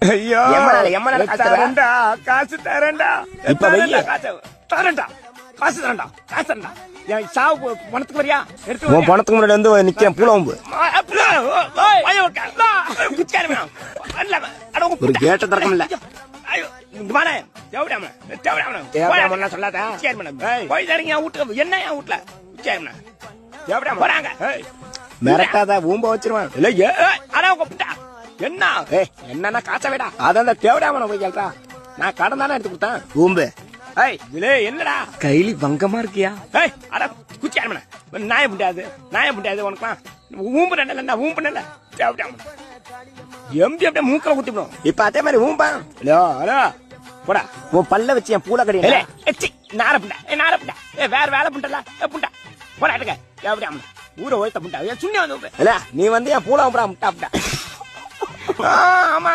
ஐயோ தரேன்டா காசு தரேன்டா இப்ப தரேன்டா காசு தரேன்டா என் சாவு பணத்துக்கு வரியா எடுத்து உன் பணத்துக்கு முன்னாடி வந்து நிக்கிறேன் பூலம்பு ஒரு கேட்ட திறக்கம் இல்ல சொல்லாத மிரட்டாத ஊம்ப வச்சிருவான் என்ன என்னன்னா காசை விடா அதான் தேவடாம போய் கேள்றா நான் கடன் தானே எடுத்து கொடுத்தேன் ஊம்பு என்னடா கைலி வங்கமா இருக்கியா அட குச்சி நாய முடியாது உனக்குலாம் ஊம்பு நல்ல தேவடாம எம்பி அப்படியே மூக்கல குத்திடும் இப்ப அதே மாதிரி ஊம்பா ஹலோ போடா உன் பல்ல வச்சு என் பூல கடி நாரப்புண்டா வேற வேலை புண்டல புண்டா போடாட்டுக்க தேவடாம ஊரை ஓய்த்த புண்டா சுண்ணி வந்து நீ வந்து என் பூல முட்டா ஆமா